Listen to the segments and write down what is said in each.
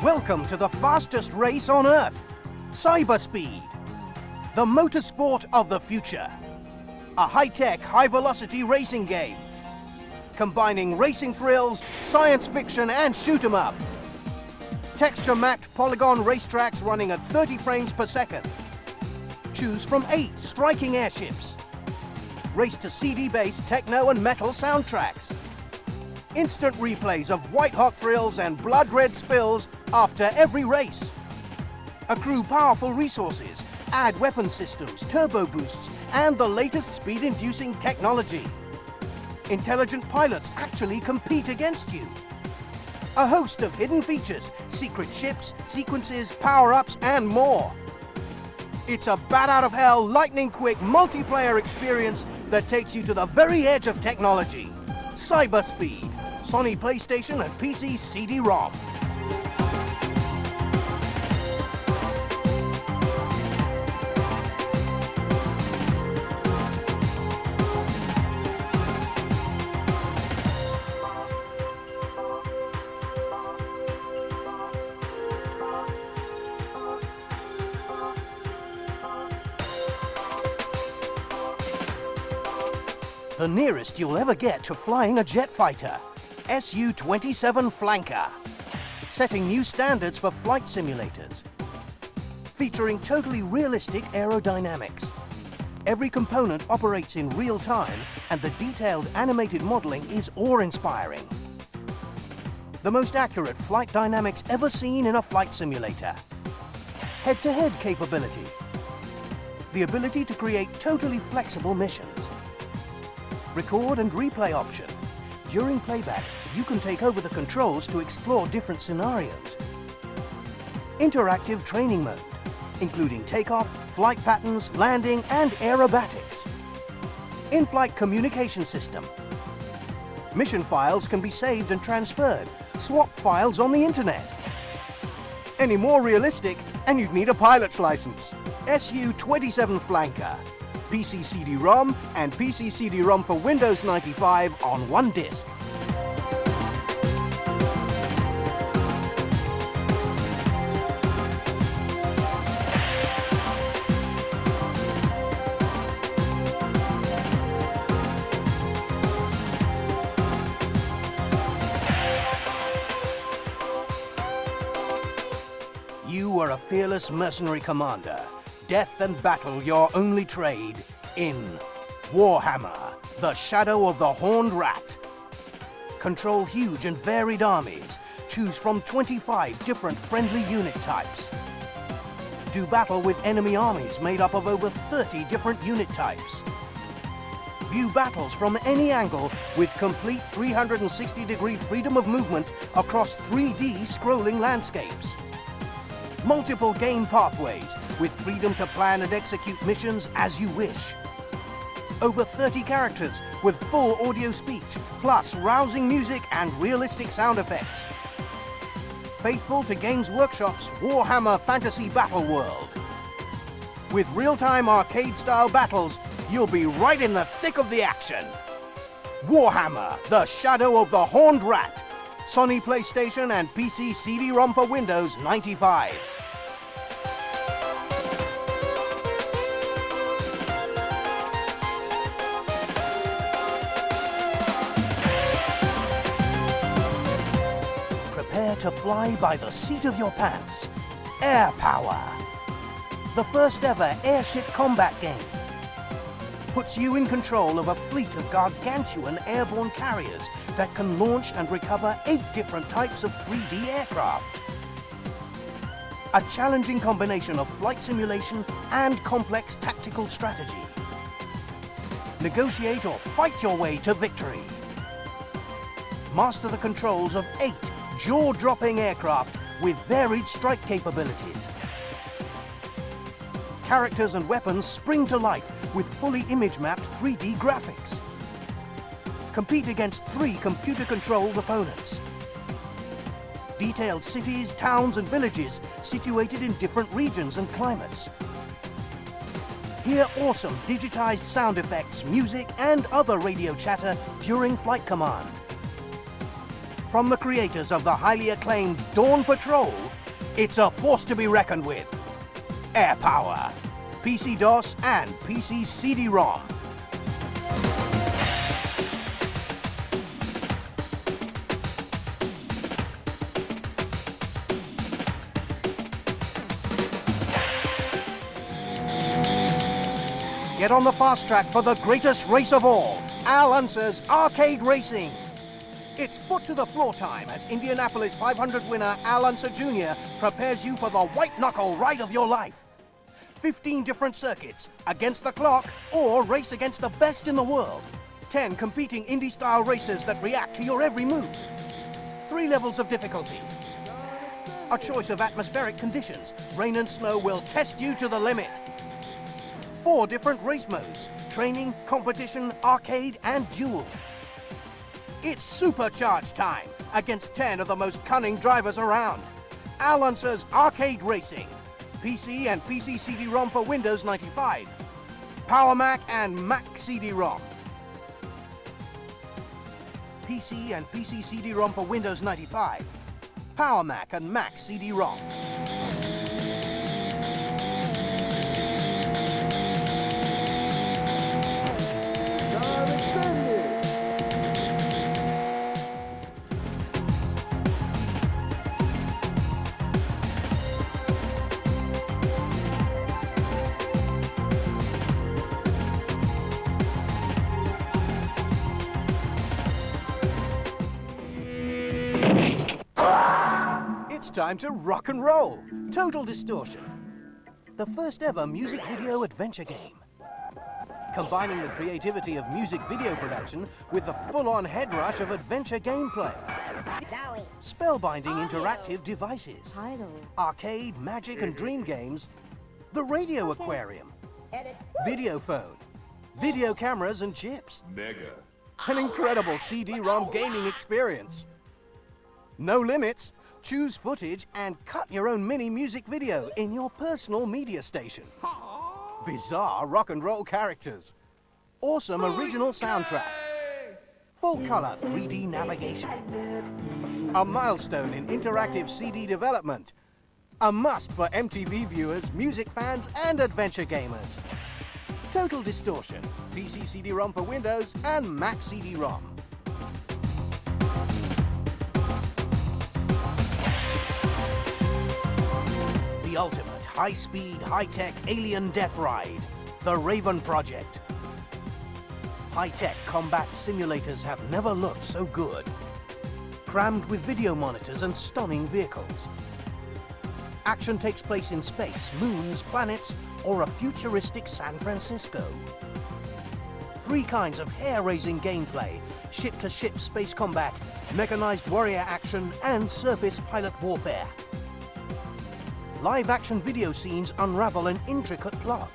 Welcome to the fastest race on Earth, Cyberspeed, the motorsport of the future. A high-tech, high-velocity racing game, combining racing thrills, science fiction, and shoot-'em-up. Texture-mapped polygon racetracks running at 30 frames per second. Choose from 8 striking airships. Race to CD-based techno and metal soundtracks. Instant replays of white-hot thrills and blood-red spills after every race. Accrue powerful resources, add weapon systems, turbo boosts, and the latest speed-inducing technology. Intelligent pilots actually compete against you. A host of hidden features, secret ships, sequences, power-ups, and more. It's a bat-out-of-hell, lightning-quick multiplayer experience that takes you to the very edge of technology. Cyberspeed, Sony PlayStation and PC CD-ROM. The nearest you'll ever get to flying a jet fighter, Su-27 Flanker, setting new standards for flight simulators, featuring totally realistic aerodynamics. Every component operates in real time, and the detailed animated modeling is awe-inspiring. The most accurate flight dynamics ever seen in a flight simulator. Head-to-head capability. The ability to create totally flexible missions. Record and replay option. During playback, you can take over the controls to explore different scenarios. Interactive training mode, including takeoff, flight patterns, landing, and aerobatics. In-flight communication system. Mission files can be saved and transferred. Swap files on the internet. Any more realistic, and you'd need a pilot's license. Su-27 Flanker. PC CD-ROM and PC CD-ROM for Windows 95 on one disc. You are a fearless mercenary commander. Death and battle your only trade in Warhammer, the Shadow of the Horned Rat. Control huge and varied armies. Choose from 25 different friendly unit types. Do battle with enemy armies made up of over 30 different unit types. View battles from any angle with complete 360-degree freedom of movement across 3D scrolling landscapes. Multiple game pathways with freedom to plan and execute missions as you wish. Over 30 characters with full audio speech, plus rousing music and realistic sound effects. Faithful to Games Workshop's Warhammer Fantasy Battle World. With real-time arcade-style battles, you'll be right in the thick of the action. Warhammer, the Shadow of the Horned Rat. Sony PlayStation and PC CD-ROM for Windows 95. Prepare to fly by the seat of your pants. Airpower. The first ever airship combat game. Puts you in control of a fleet of gargantuan airborne carriers that can launch and recover 8 different types of 3D aircraft. A challenging combination of flight simulation and complex tactical strategy. Negotiate or fight your way to victory. Master the controls of 8 jaw-dropping aircraft with varied strike capabilities. Characters and weapons spring to life with fully image-mapped 3D graphics. Compete against 3 computer-controlled opponents. Detailed cities, towns, and villages situated in different regions and climates. Hear awesome digitized sound effects, music, and other radio chatter during flight command. From the creators of the highly acclaimed Dawn Patrol, It's a force to be reckoned with. Airpower, PC-DOS and PC CD-ROM. Get on the fast track for the greatest race of all, Unser's Arcade Racing. It's foot to the floor time as Indianapolis 500 winner Unser Jr. prepares you for the white-knuckle ride of your life. 15 different circuits, against the clock, or race against the best in the world. 10 competing indie-style races that react to your every move. 3 levels of difficulty. A choice of atmospheric conditions. Rain and snow will test you to the limit. 4 different race modes: training, competition, arcade, and duel. It's supercharged time against 10 of the most cunning drivers around. Unser's Arcade Racing. PC and PC CD-ROM for Windows 95. Power Mac and Mac CD-ROM. PC and PC CD-ROM for Windows 95. Power Mac and Mac CD-ROM. It's time to rock and roll. Total Distortion. The first ever music video adventure game. Combining the creativity of music video production with the full-on head rush of adventure gameplay. Spellbinding interactive devices. Arcade, magic and dream games. The radio aquarium. Video phone. Video cameras and chips. Mega. An incredible CD-ROM gaming experience. No limits. Choose footage and cut your own mini music video in your personal media station. Bizarre rock and roll characters. Awesome original soundtrack. Full color 3D navigation. A milestone in interactive CD development. A must for MTV viewers, music fans and adventure gamers. Total Distortion. PC CD-ROM for Windows and Mac CD-ROM. The ultimate high-speed, high-tech alien death ride, the Raven Project. High-tech combat simulators have never looked so good. Crammed with video monitors and stunning vehicles. Action takes place in space, moons, planets, or a futuristic San Francisco. 3 kinds of hair-raising gameplay: ship-to-ship space combat, mechanized warrior action, and surface pilot warfare. Live-action video scenes unravel an intricate plot.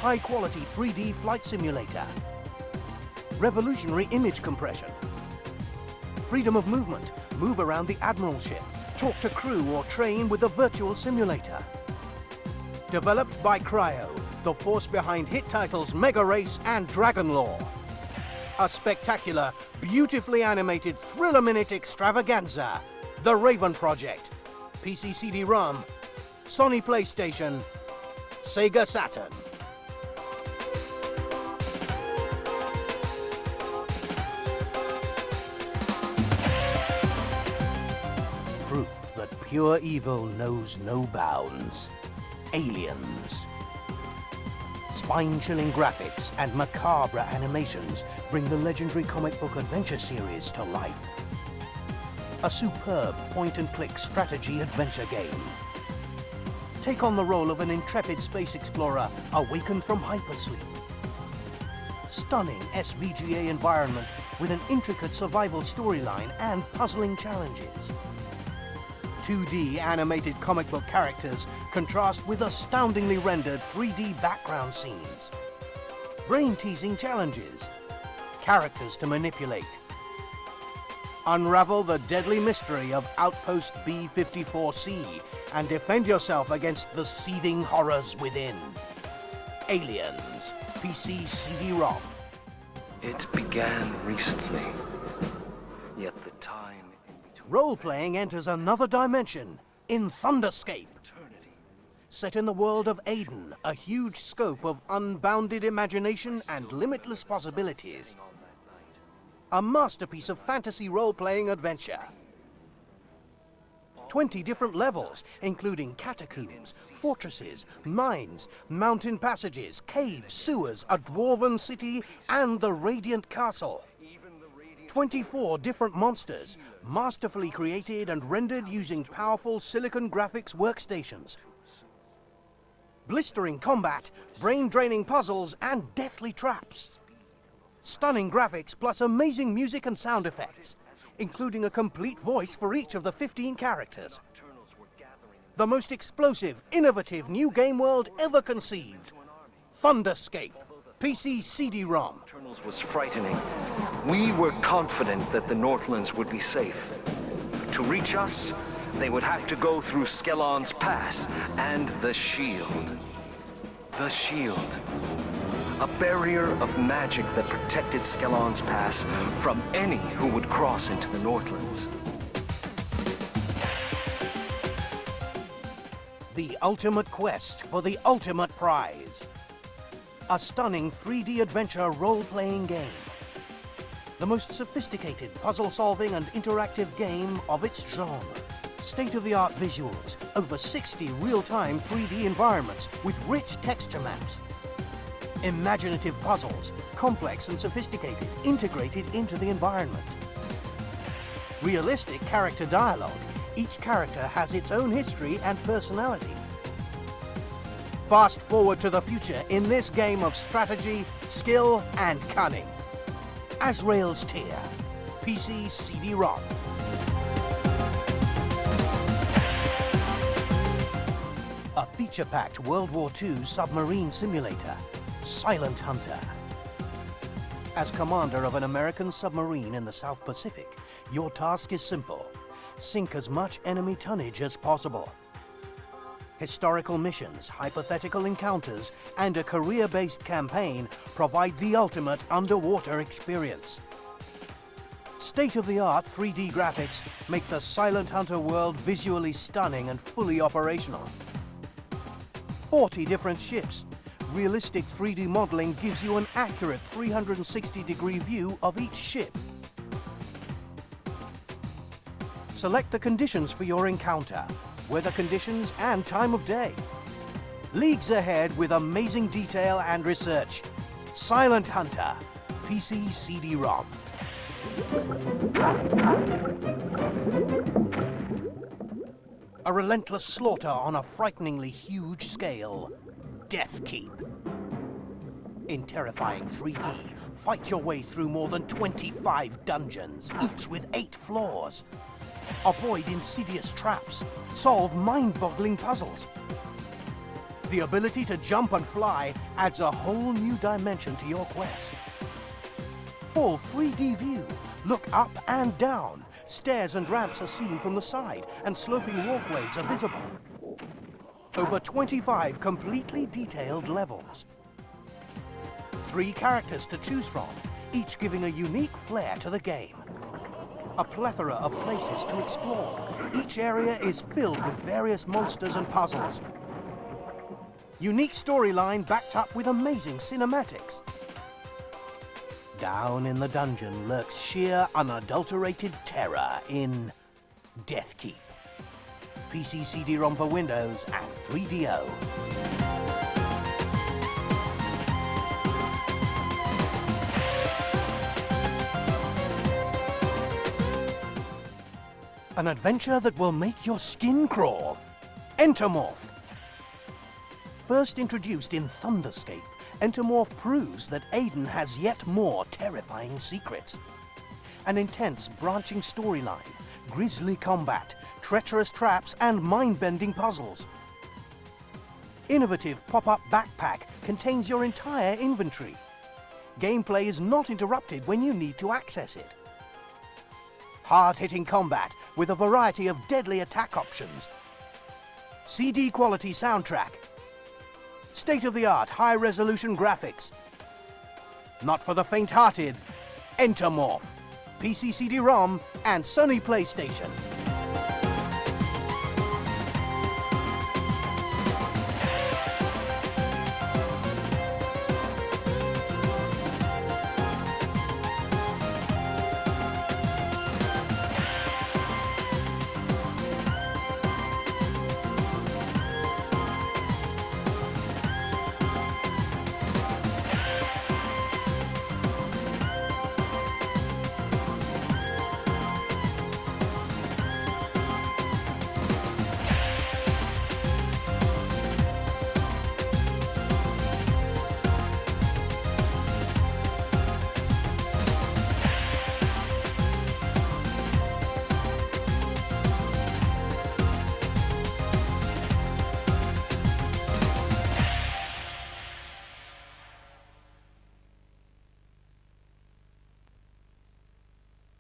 High-quality 3D flight simulator. Revolutionary image compression. Freedom of movement. Move around the Admiral ship. Talk to crew or train with a virtual simulator. Developed by Cryo, the force behind hit titles Mega Race and Dragon Lore. A spectacular, beautifully animated thriller-minute extravaganza. The Raven Project. PC CD-ROM, Sony PlayStation, Sega Saturn. Proof that pure evil knows no bounds. Aliens. Spine-chilling graphics and macabre animations bring the legendary comic book adventure series to life. A superb point-and-click strategy adventure game. Take on the role of an intrepid space explorer awakened from hypersleep. Stunning SVGA environment with an intricate survival storyline and puzzling challenges. 2D animated comic book characters contrast with astoundingly rendered 3D background scenes. Brain-teasing challenges. Characters to manipulate. Unravel the deadly mystery of Outpost B-54C and defend yourself against the seething horrors within. Aliens, PC CD-ROM. It began recently, yet the time in between... Role-playing enters another dimension in Thunderscape. Set in the world of Aiden, a huge scope of unbounded imagination and limitless possibilities. A masterpiece of fantasy role-playing adventure. 20 different levels, including catacombs, fortresses, mines, mountain passages, caves, sewers, a dwarven city, and the Radiant Castle. 24 different monsters, masterfully created and rendered using powerful silicon graphics workstations. Blistering combat, brain-draining puzzles, and deathly traps. Stunning graphics plus amazing music and sound effects, including a complete voice for each of the 15 characters. The most explosive, innovative new game world ever conceived. Thunderscape, PC CD-ROM. Was frightening. We were confident that the Northlands would be safe. To reach us, they would have to go through Skellon's Pass and the Shield. The Shield. A barrier of magic that protected Skellon's Pass from any who would cross into the Northlands. The ultimate quest for the ultimate prize. A stunning 3D adventure role-playing game. The most sophisticated puzzle-solving and interactive game of its genre. State-of-the-art visuals, over 60 real-time 3D environments with rich texture maps. Imaginative puzzles, complex and sophisticated, integrated into the environment. Realistic character dialogue. Each character has its own history and personality. Fast forward to the future in this game of strategy, skill, and cunning. Azrael's Tear, PC CD-ROM. A feature-packed World War II submarine simulator, Silent Hunter. As commander of an American submarine in the South Pacific, your task is simple. Sink as much enemy tonnage as possible. Historical missions, hypothetical encounters, and a career-based campaign provide the ultimate underwater experience. State-of-the-art 3D graphics make the Silent Hunter world visually stunning and fully operational. 40 different ships. Realistic 3D modeling gives you an accurate 360-degree view of each ship. Select the conditions for your encounter, weather conditions and time of day. Leagues ahead with amazing detail and research. Silent Hunter, PC CD-ROM. A relentless slaughter on a frighteningly huge scale. Deathkeep. In terrifying 3D, fight your way through more than 25 dungeons, each with 8 floors. Avoid insidious traps. Solve mind-boggling puzzles. The ability to jump and fly adds a whole new dimension to your quest. Full 3D view. Look up and down. Stairs and ramps are seen from the side, and sloping walkways are visible. Over 25 completely detailed levels. 3 characters to choose from, each giving a unique flair to the game. A plethora of places to explore. Each area is filled with various monsters and puzzles. Unique storyline backed up with amazing cinematics. Down in the dungeon lurks sheer, unadulterated terror in Deathkeep. PC CD-ROM for Windows and 3DO. An adventure that will make your skin crawl. Entomorph. First introduced in Thunderscape, Enthomorph proves that Aiden has yet more terrifying secrets. An intense, branching storyline, grisly combat, treacherous traps, and mind-bending puzzles. Innovative pop-up backpack contains your entire inventory. Gameplay is not interrupted when you need to access it. Hard-hitting combat with a variety of deadly attack options. CD-quality soundtrack. State-of-the-art high-resolution graphics. Not for the faint-hearted, Entomorph, PC CD-ROM, and Sony PlayStation.